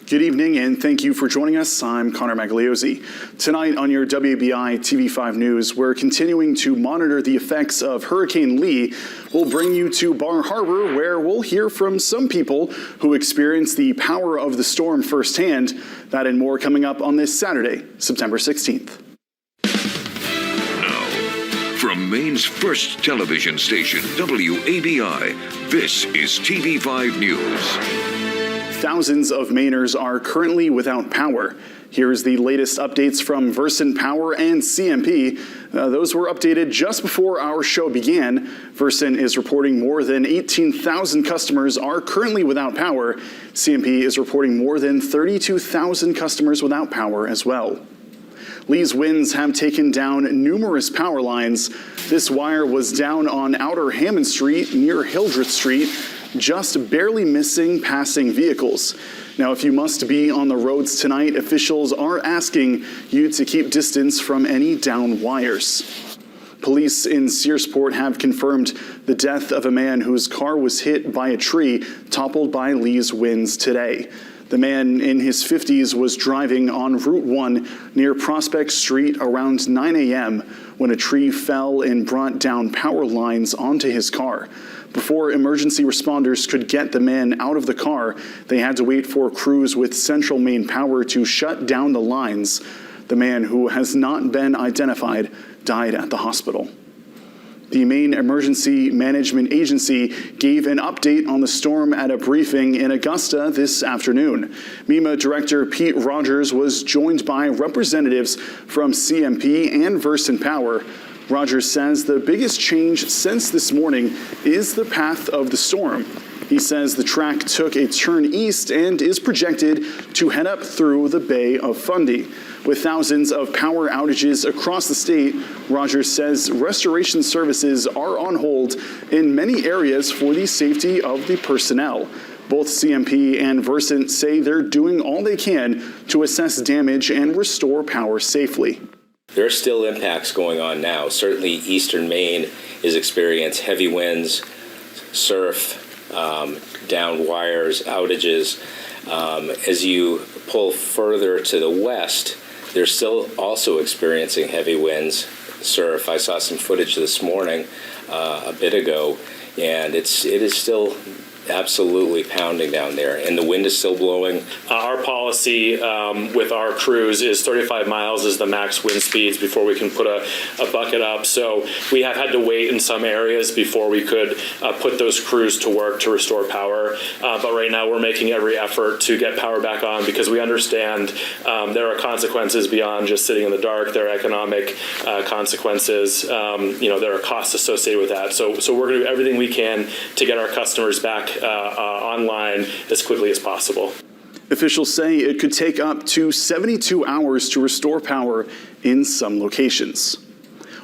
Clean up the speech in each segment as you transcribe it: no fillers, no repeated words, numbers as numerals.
Good evening, and thank you for joining us. I'm Connor Magliozzi. Tonight on your WABI-TV 5 News, we're continuing to monitor the effects of Hurricane Lee. We'll bring you to Bar Harbor, where we'll hear from some people who experienced the power of the storm firsthand. That and more coming up on this Saturday, September 16th. Now, from Maine's first television station, WABI, this is TV5 News. Thousands of Mainers are currently without power. Here's the latest updates from Versant Power and CMP. Those were updated just before our show began. Versant is reporting more than 18,000 customers are currently without power. CMP is reporting more than 32,000 customers without power as well. Lee's winds have taken down numerous power lines. This wire was down on Outer Hammond Street near Hildreth Street, just barely missing passing vehicles. Now, if you must be on the roads tonight, officials are asking you to keep distance from any down wires. Police in Searsport have confirmed the death of a man whose car was hit by a tree toppled by Lee's winds today. The man in his 50s was driving on Route 1 near Prospect Street around 9 a.m. when a tree fell and brought down power lines onto his car. Before emergency responders could get the man out of the car, they had to wait for crews with Central Maine Power to shut down the lines. The man, who has not been identified, died at the hospital. The Maine Emergency Management Agency gave an update on the storm at a briefing in Augusta this afternoon. MEMA Director Pete Rogers was joined by representatives from CMP and Versant Power. Rogers says the biggest change since this morning is the path of the storm. He says the track took a turn east and is projected to head up through the Bay of Fundy. With thousands of power outages across the state, Rogers says restoration services are on hold in many areas for the safety of the personnel. Both CMP and Versant say they're doing all they can to assess damage and restore power safely. There are still impacts going on now. Certainly eastern Maine is experiencing heavy winds, surf, down wires, outages. As you pull further to the west, they're still also experiencing heavy winds, surf. I saw some footage this morning, a bit ago, and it is still absolutely pounding down there, and the wind is still blowing. Our policy with our crews is 35 miles is the max wind speeds before we can put a bucket up. So we have had to wait in some areas before we could put those crews to work to restore power. But right now we're making every effort to get power back on because we understand there are consequences beyond just sitting in the dark. There are economic consequences. There are costs associated with that. So we're going to do everything we can to get our customers back online as quickly as possible. Officials say it could take up to 72 hours to restore power in some locations.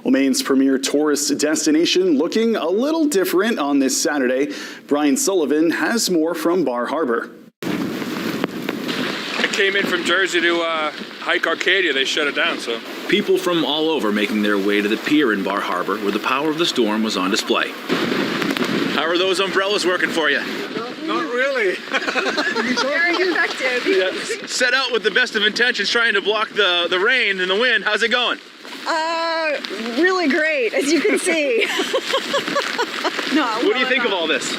Well, Maine's premier tourist destination looking a little different on this Saturday. Brian Sullivan has more from Bar Harbor. I came in from Jersey to hike Arcadia. They shut it down, so. People from all over making their way to the pier in Bar Harbor where the power of the storm was on display. How are those umbrellas working for you? Not really. Very effective. Yeah. Set out with the best of intentions trying to block the rain and the wind. How's it going? Really great, as you can see. What do you think of all this?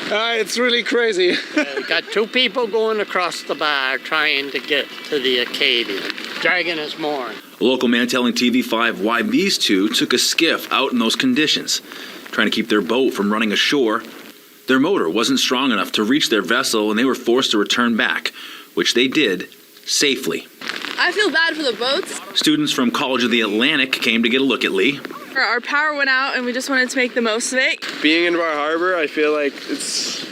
It's really crazy. We got two people going across the bar trying to get to the Arcadia, dragging us more. A local man telling TV5 why these two took a skiff out in those conditions, trying to keep their boat from running ashore. Their motor wasn't strong enough to reach their vessel and they were forced to return back, which they did safely. I feel bad for the boats. Students from College of the Atlantic came to get a look at Lee. Our power went out and we just wanted to make the most of it. Being in Bar Harbor, I feel like it's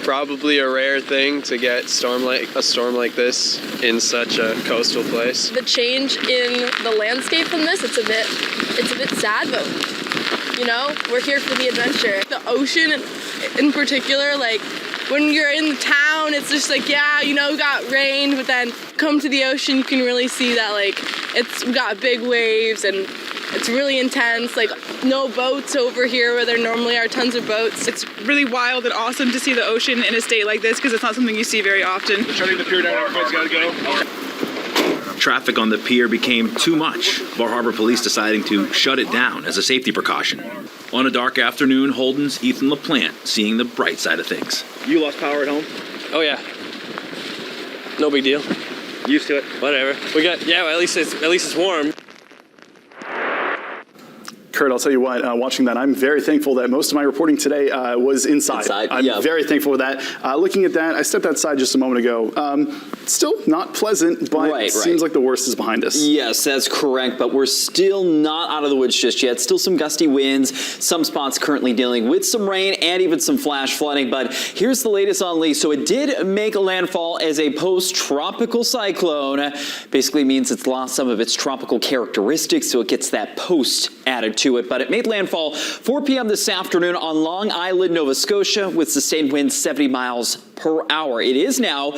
probably a rare thing to get a storm like this in such a coastal place. The change in the landscape from this, it's a bit sad, but we're here for the adventure. The ocean in particular, like when you're in the town, it's just like, got rain, but then come to the ocean, you can really see that we got big waves and It's really intense, like no boats over here where there normally are tons of boats. It's really wild and awesome to see the ocean in a state like this because it's not something you see very often. Shutting the pier down, everybody's got to go. Traffic on the pier became too much. Bar Harbor Police deciding to shut it down as a safety precaution. On a dark afternoon, Holden's Ethan LaPlante seeing the bright side of things. You lost power at home? Oh yeah. No big deal. Used to it? Whatever. Well, at least it's warm. Kurt, I'll tell you what, watching that, I'm very thankful that most of my reporting today was inside. I'm very thankful for that. Looking at that, I stepped outside just a moment ago. Still not pleasant, but it seems like the worst is behind us. Yes, that's correct, but we're still not out of the woods just yet. Still some gusty winds, some spots currently dealing with some rain and even some flash flooding. But here's the latest on Lee. So it did make a landfall as a post-tropical cyclone. Basically means it's lost some of its tropical characteristics, so it gets that post added to it. But it made landfall 4 p.m. this afternoon on Long Island, Nova Scotia, with sustained winds 70 miles per hour. It is now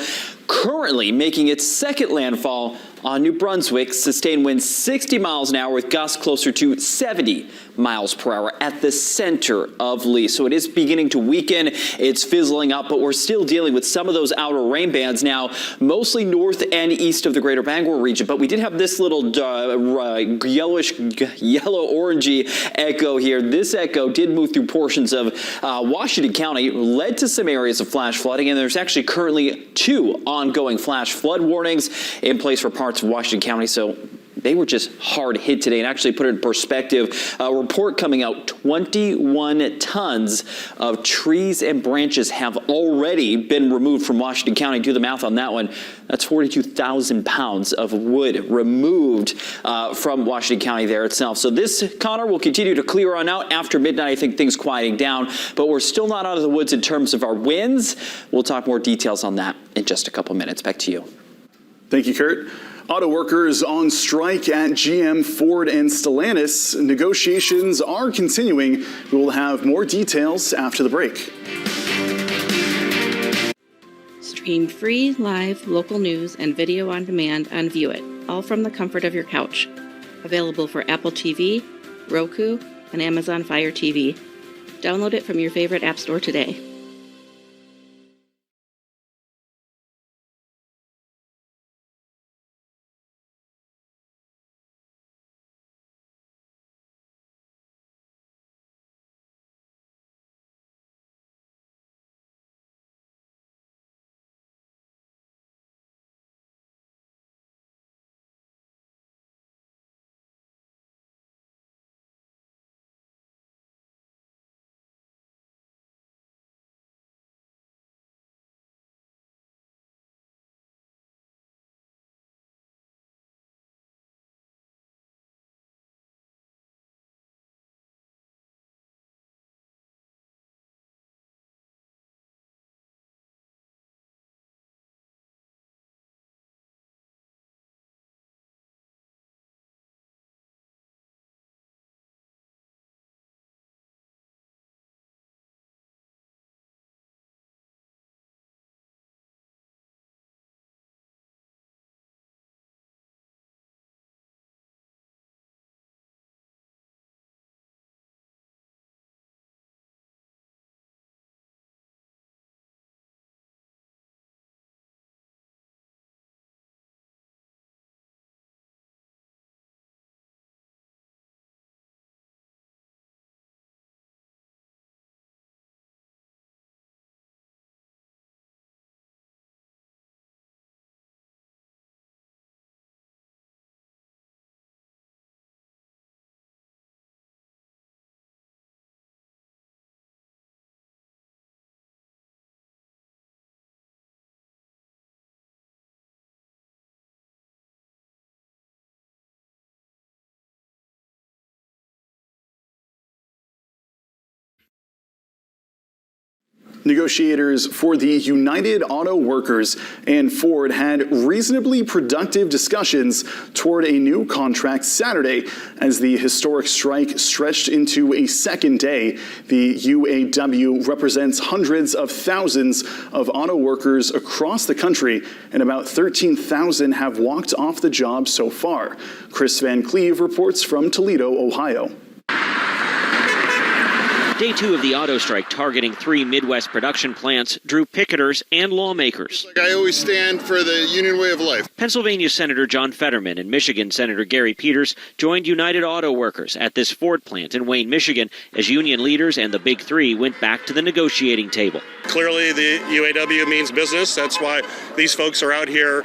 currently making its second landfall on New Brunswick, sustained winds 60 miles an hour with gusts closer to 70 miles per hour at the center of Lee. So it is beginning to weaken. It's fizzling up, but we're still dealing with some of those outer rain bands now, mostly north and east of the greater Bangor region. But we did have this little yellow-orangey echo here. This echo did move through portions of Washington County, led to some areas of flash flooding, and there's actually currently 2 ongoing flash flood warnings in place for parts of Washington County. So they were just hard hit today. And actually put it in perspective, a report coming out, 21 tons of trees and branches have already been removed from Washington County. Do the math on that one. That's 42,000 pounds of wood removed from Washington County there itself. So this, Connor, will continue to clear on out after midnight. I think things quieting down, but we're still not out of the woods in terms of our winds. We'll talk more details on that in just a couple minutes. Back to you. Thank you, Kurt. Auto workers on strike at GM, Ford, and Stellantis. Negotiations are continuing. We will have more details after the break. Stream free, live, local news and video on demand on View It, all from the comfort of your couch. Available for Apple TV, Roku, and Amazon Fire TV. Download it from your favorite app store today. Negotiators for the United Auto Workers and Ford had reasonably productive discussions toward a new contract Saturday. As the historic strike stretched into a second day, the UAW represents hundreds of thousands of auto workers across the country, and about 13,000 have walked off the job so far. Chris Van Cleve reports from Toledo, Ohio. Day 2 of the auto strike targeting 3 Midwest production plants drew picketers and lawmakers. I always stand for the union way of life. Pennsylvania Senator John Fetterman and Michigan Senator Gary Peters joined United Auto Workers at this Ford plant in Wayne, Michigan, as union leaders and the Big Three went back to the negotiating table. Clearly, the UAW means business. That's why these folks are out here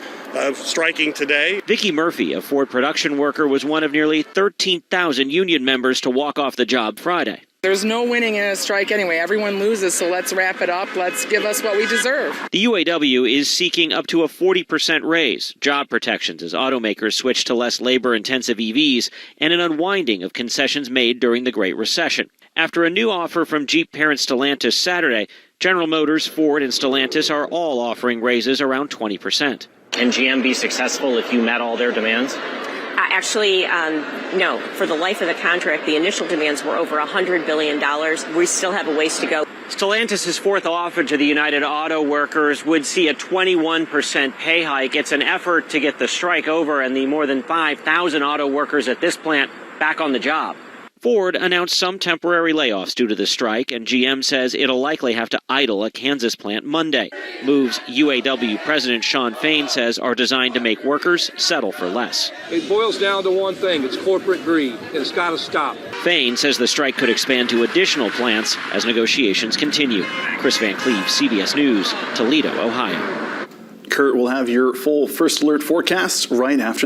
striking today. Vicki Murphy, a Ford production worker, was one of nearly 13,000 union members to walk off the job Friday. There's no winning in a strike anyway. Everyone loses, so let's wrap it up. Let's give us what we deserve. The UAW is seeking up to a 40% raise, job protections as automakers switch to less labor-intensive EVs, and an unwinding of concessions made during the Great Recession. After a new offer from Jeep parent Stellantis Saturday, General Motors, Ford, and Stellantis are all offering raises around 20%. Can GM be successful if you met all their demands? Actually, no. For the life of the contract, the initial demands were over $100 billion. We still have a ways to go. Stellantis' fourth offer to the United Auto Workers would see a 21% pay hike. It's an effort to get the strike over and the more than 5,000 auto workers at this plant back on the job. Ford announced some temporary layoffs due to the strike, and GM says it'll likely have to idle a Kansas plant Monday. Moves UAW President Shawn Fain says are designed to make workers settle for less. It boils down to one thing. It's corporate greed, and it's got to stop. Fain says the strike could expand to additional plants as negotiations continue. Chris Van Cleve, CBS News, Toledo, Ohio. Kurt will have your full First Alert forecast right after.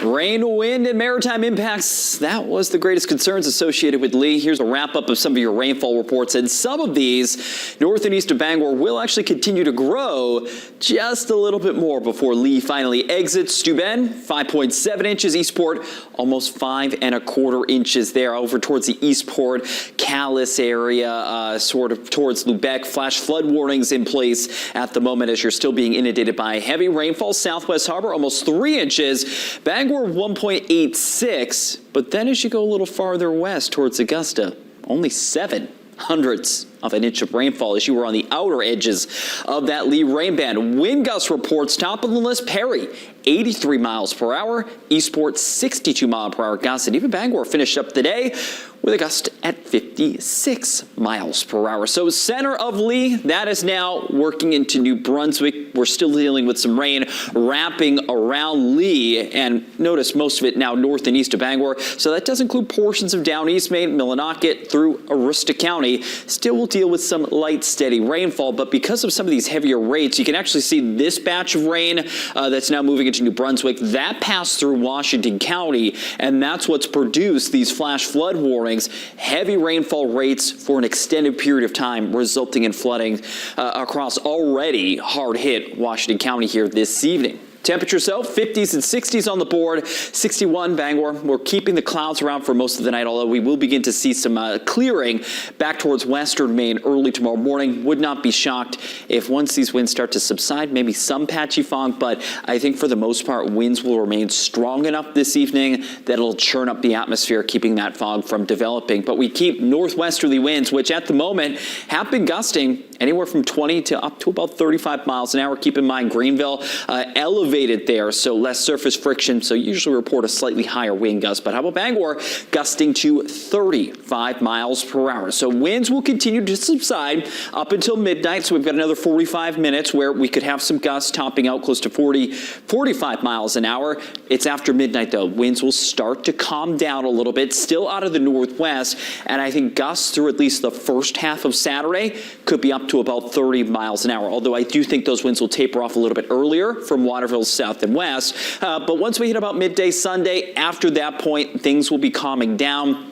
Rain, wind, and maritime impacts. That was the greatest concerns associated with Lee. Here's a wrap-up of some of your rainfall reports. And some of these, north and east of Bangor, will actually continue to grow just a little bit more before Lee finally exits. Steuben, 5.7 inches. Eastport, almost 5¼ inches there. Over towards the Eastport, Calais area, sort of towards Lubec. Flash flood warnings in place at the moment as you're still being inundated by heavy rainfall. Southwest Harbor, almost 3 inches. Bangor, 1.86, but then as you go a little farther west towards Augusta, only 0.07 of an inch of rainfall as you were on the outer edges of that Lee rain band. Wind gust reports top of the list, Perry, 83 miles per hour, Eastport, 62 mile per hour gusts, and even Bangor finished up the day with a gust at 56 miles per hour. So center of Lee, that is now working into New Brunswick. We're still dealing with some rain wrapping around Lee, and notice most of it now north and east of Bangor. So that does include portions of down East Main, Millinocket through Aroostook County. Still will deal with some light, steady rainfall, but because of some of these heavier rates, you can actually see this batch of rain that's now moving into New Brunswick. That passed through Washington County, and that's what's produced these flash flood warnings. Heavy rainfall rates for an extended period of time, resulting in flooding across already hard-hit Washington County here this evening. Temperatures, though, 50s and 60s on the board. 61 Bangor. We're keeping the clouds around for most of the night, although we will begin to see some clearing back towards western Maine early tomorrow morning. Would not be shocked if once these winds start to subside, maybe some patchy fog, but I think for the most part, winds will remain strong enough this evening that it'll churn up the atmosphere, keeping that fog from developing. But we keep northwesterly winds, which at the moment have been gusting anywhere from 20 to up to about 35 miles an hour. Keep in mind, Greenville elevated there, so less surface friction, so usually report a slightly higher wind gust. But how about Bangor gusting to 35 miles per hour? So winds will continue to subside up until midnight, so we've got another 45 minutes where we could have some gusts topping out close to 45 miles an hour. It's after midnight, though. Winds will start to calm down a little bit, still out of the northwest, and I think gusts through at least the first half of Saturday could be up to about 30 miles an hour, although I do think those winds will taper off a little bit earlier from Waterville's south and west. But once we hit about midday Sunday, after that point, things will be calming down.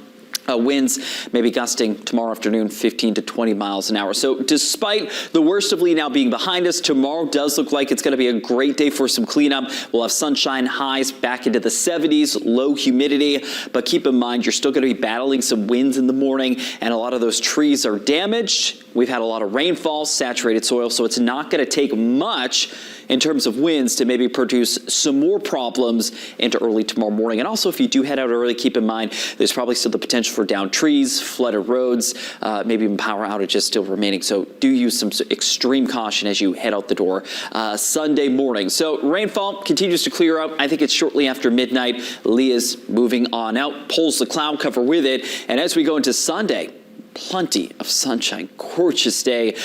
Winds maybe gusting tomorrow afternoon 15 to 20 miles an hour. So despite the worst of Lee now being behind us, tomorrow does look like it's going to be a great day for some cleanup. We'll have sunshine, highs back into the 70s, low humidity, but keep in mind you're still going to be battling some winds in the morning, and a lot of those trees are damaged. We've had a lot of rainfall, saturated soil, so it's not going to take much in terms of winds to maybe produce some more problems into early tomorrow morning. And also, if you do head out early, keep in mind there's probably still the potential for downed trees, flooded roads, maybe even power outages still remaining. So do use some extreme caution as you head out the door Sunday morning. So rainfall continues to clear out. I think it's shortly after midnight. Lee is moving on out, pulls the cloud cover with it. And as we go into Sunday, plenty of sunshine. Gorgeous day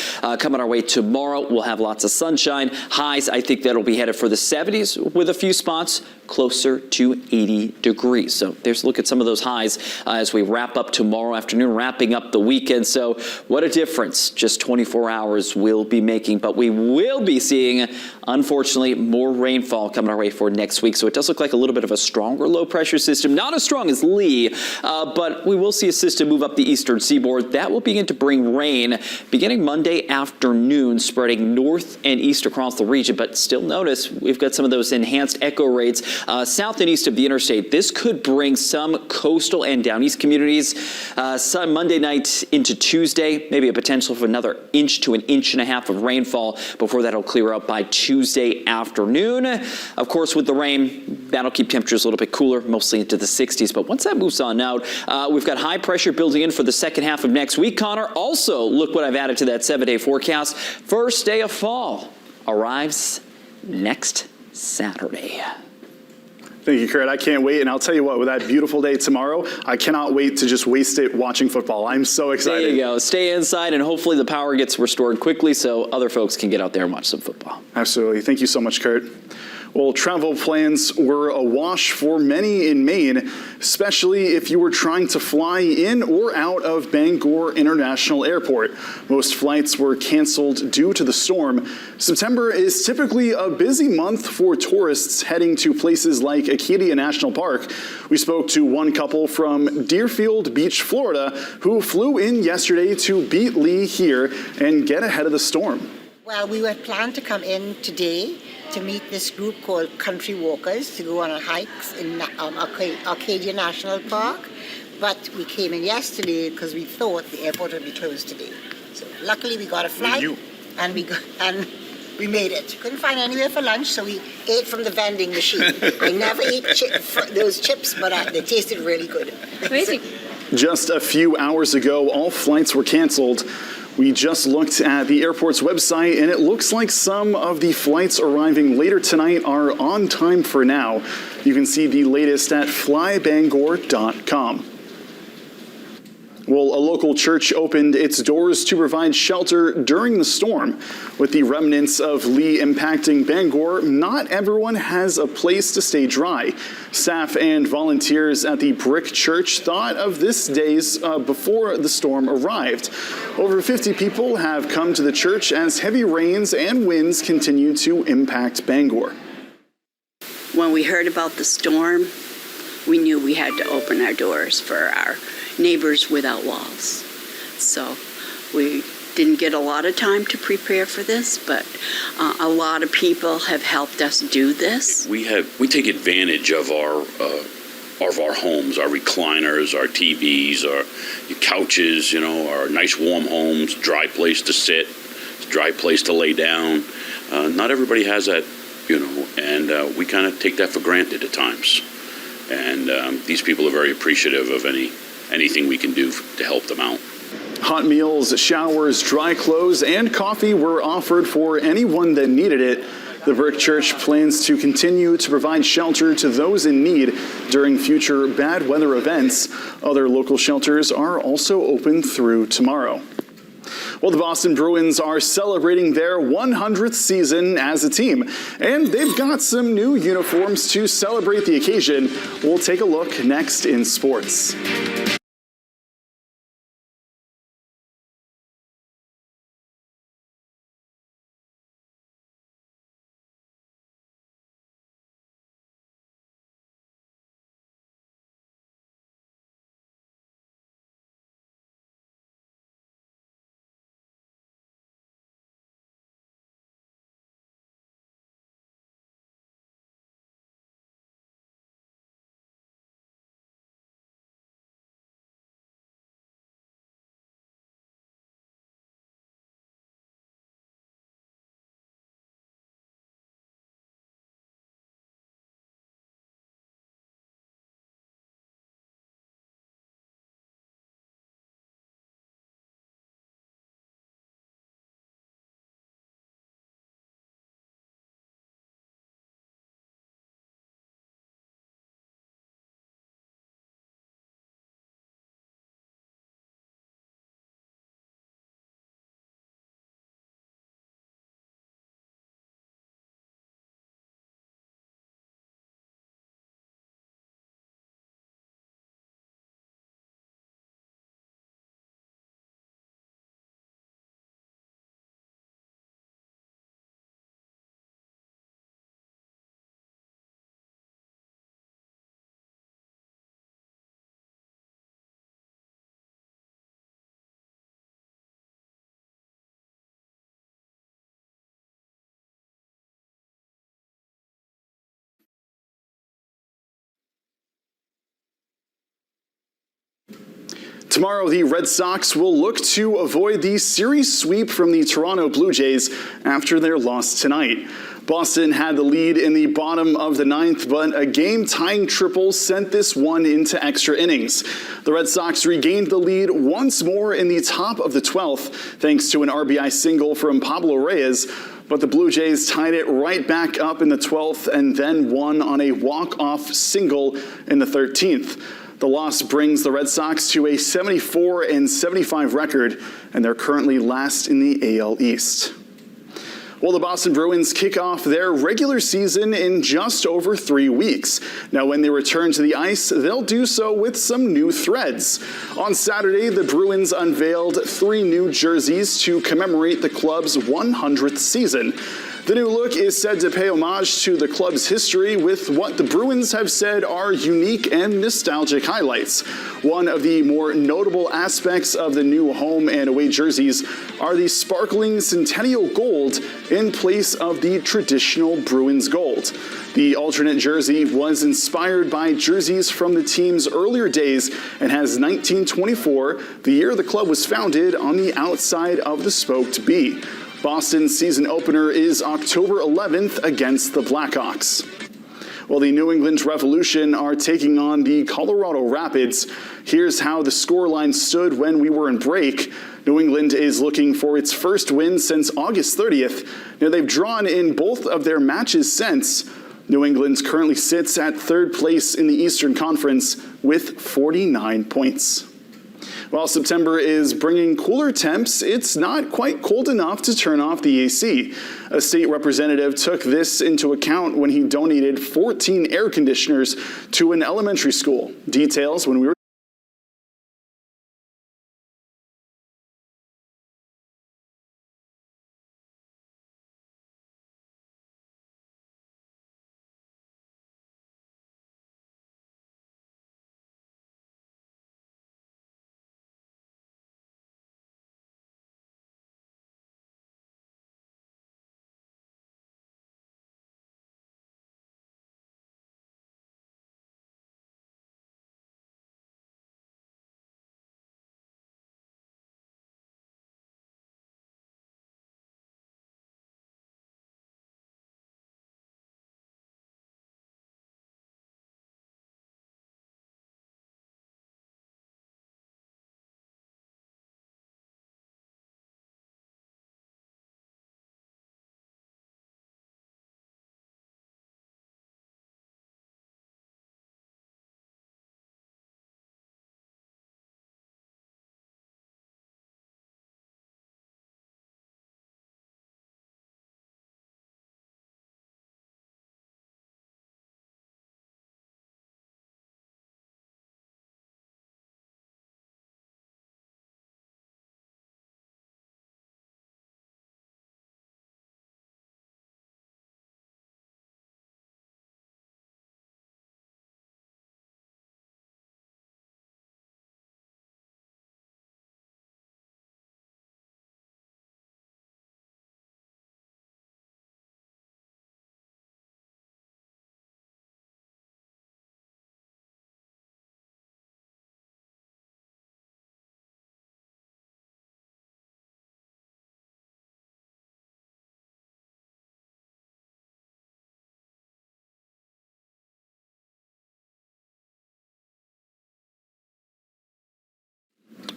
coming our way tomorrow. We'll have lots of sunshine. Highs, I think that'll be headed for the 70s with a few spots closer to 80 degrees. So there's a look at some of those highs as we wrap up tomorrow afternoon, wrapping up the weekend. So what a difference just 24 hours will be making. But we will be seeing, unfortunately, more rainfall coming our way for next week. So it does look like a little bit of a stronger low pressure system. Not as strong as Lee, but we will see a system move up the eastern seaboard. That will begin to bring rain beginning Monday afternoon, spreading north and east across the region. But still notice we've got some of those enhanced echo rates south and east of the interstate. This could bring some coastal and down east communities Monday night into Tuesday, maybe a potential for another inch to an inch and a half of rainfall before that'll clear up by Tuesday afternoon. Of course, with the rain, that'll keep temperatures a little bit cooler, mostly into the 60s. But once that moves on out, we've got high pressure building in for the second half of next week, Connor. Also, look what I've added to that 7-day forecast. First day of fall arrives next Saturday. Thank you, Kurt. I can't wait. And I'll tell you what, with that beautiful day tomorrow, I cannot wait to just waste it watching football. I'm so excited. There you go. Stay inside, and hopefully the power gets restored quickly so other folks can get out there and watch some football. Absolutely. Thank you so much, Kurt. Well, travel plans were awash for many in Maine, especially if you were trying to fly in or out of Bangor International Airport. Most flights were canceled due to the storm. September is typically a busy month for tourists heading to places like Acadia National Park. We spoke to one couple from Deerfield Beach, Florida, who flew in yesterday to beat Lee here and get ahead of the storm. Well, we had planned to come in today to meet this group called Country Walkers to go on a hikes in Acadia National Park, but we came in yesterday because we thought the airport would be closed today. So luckily we got a flight and we made it. Couldn't find anywhere for lunch, so we ate from the vending machine. I never ate those chips, but they tasted really good. Amazing. Just a few hours ago, all flights were canceled. We just looked at the airport's website, and it looks like some of the flights arriving later tonight are on time for now. You can see the latest at flybangor.com. Well, a local church opened its doors to provide shelter during the storm. With the remnants of Lee impacting Bangor, not everyone has a place to stay dry. Staff and volunteers at the Brick Church thought of this days before the storm arrived. Over 50 people have come to the church as heavy rains and winds continue to impact Bangor. When we heard about the storm, we knew we had to open our doors for our neighbors without walls. So we didn't get a lot of time to prepare for this, but a lot of people have helped us do this. We take advantage of our homes, our recliners, our TVs, our couches, our nice warm homes, dry place to sit, dry place to lay down. Not everybody has that, and we kind of take that for granted at times. And these people are very appreciative of anything we can do to help them out. Hot meals, showers, dry clothes, and coffee were offered for anyone that needed it. The Brick Church plans to continue to provide shelter to those in need during future bad weather events. Other local shelters are also open through tomorrow. Well, the Boston Bruins are celebrating their 100th season as a team, and they've got some new uniforms to celebrate the occasion. We'll take a look next in sports. Tomorrow, the Red Sox will look to avoid the series sweep from the Toronto Blue Jays after their loss tonight. Boston had the lead in the bottom of the ninth, but a game-tying triple sent this one into extra innings. The Red Sox regained the lead once more in the top of the 12th, thanks to an RBI single from Pablo Reyes, but the Blue Jays tied it right back up in the 12th and then won on a walk-off single in the 13th. The loss brings the Red Sox to a 74-75 record, and they're currently last in the AL East. Well, the Boston Bruins kick off their regular season in just over 3 weeks. Now, when they return to the ice, they'll do so with some new threads. On Saturday, the Bruins unveiled 3 new jerseys to commemorate the club's 100th season. The new look is said to pay homage to the club's history with what the Bruins have said are unique and nostalgic highlights. One of the more notable aspects of the new home and away jerseys are the sparkling Centennial Gold in place of the traditional Bruins Gold. The alternate jersey was inspired by jerseys from the team's earlier days and has 1924, the year the club was founded, on the outside of the spoked B. Boston's season opener is October 11th against the Blackhawks. Well, the New England Revolution are taking on the Colorado Rapids. Here's how the scoreline stood when we were in break. New England is looking for its first win since August 30th. Now, they've drawn in both of their matches since. New England currently sits at 3rd place in the Eastern Conference with 49 points. While September is bringing cooler temps, it's not quite cold enough to turn off the AC. A state representative took this into account when he donated 14 air conditioners to an elementary school. Details when we were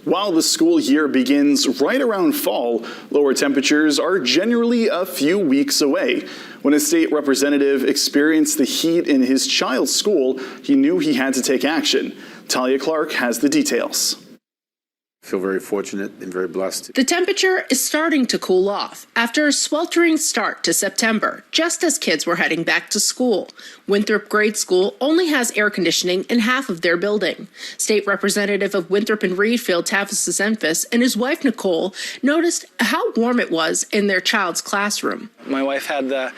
While the school year begins right around fall, lower temperatures are generally a few weeks away. When a state representative experienced the heat in his child's school, he knew he had to take action. Talia Clark has the details. I feel very fortunate and very blessed. The temperature is starting to cool off after a sweltering start to September, just as kids were heading back to school. Winthrop Grade School only has air conditioning in half of their building. State Representative of Winthrop and Reedfield, Tavis Zenfis, and his wife Nicole noticed how warm it was in their child's classroom. My wife had the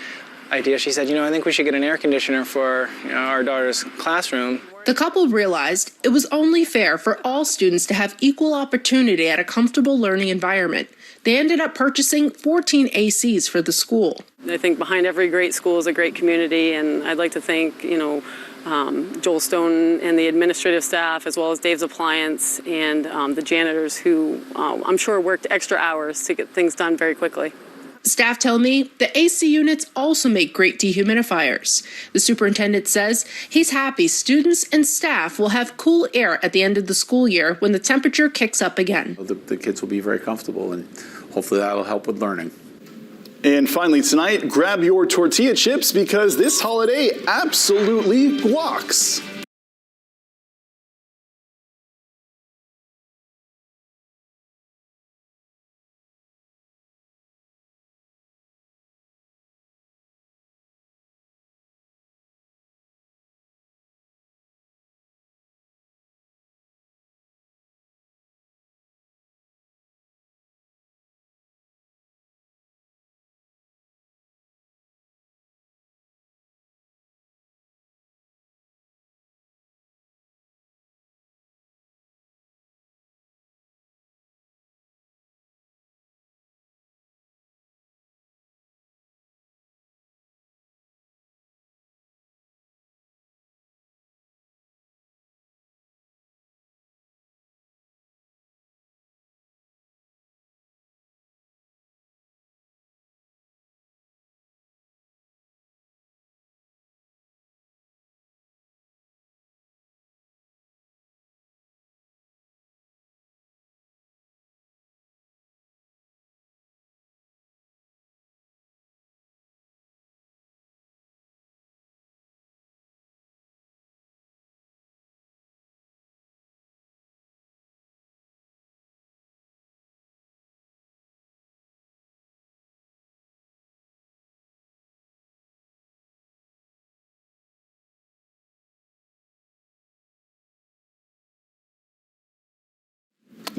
idea. She said, I think we should get an air conditioner for our daughter's classroom. The couple realized it was only fair for all students to have equal opportunity at a comfortable learning environment. They ended up purchasing 14 ACs for the school. I think behind every great school is a great community, and I'd like to thank, Joel Stone and the administrative staff, as well as Dave's Appliance and the janitors who I'm sure worked extra hours to get things done very quickly. Staff tell me the AC units also make great dehumidifiers. The superintendent says he's happy students and staff will have cool air at the end of the school year when the temperature kicks up again. The kids will be very comfortable, and hopefully that'll help with learning. And finally tonight, grab your tortilla chips because this holiday absolutely guacs.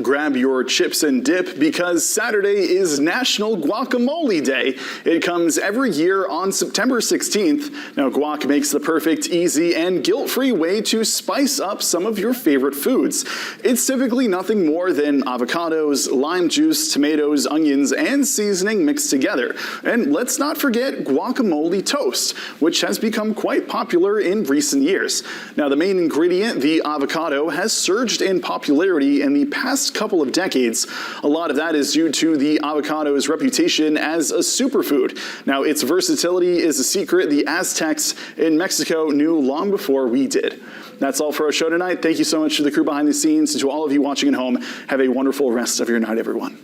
Grab your chips and dip because Saturday is National Guacamole Day. It comes every year on September 16th. Now, guac makes the perfect, easy, and guilt-free way to spice up some of your favorite foods. It's typically nothing more than avocados, lime juice, tomatoes, onions, and seasoning mixed together. And let's not forget guacamole toast, which has become quite popular in recent years. Now, the main ingredient, the avocado, has surged in popularity in the past couple of decades. A lot of that is due to the avocado's reputation as a superfood. Now, its versatility is a secret the Aztecs in Mexico knew long before we did. That's all for our show tonight. Thank you so much to the crew behind the scenes. To all of you watching at home, have a wonderful rest of your night, everyone.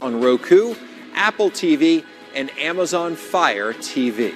On Roku, Apple TV, and Amazon Fire TV.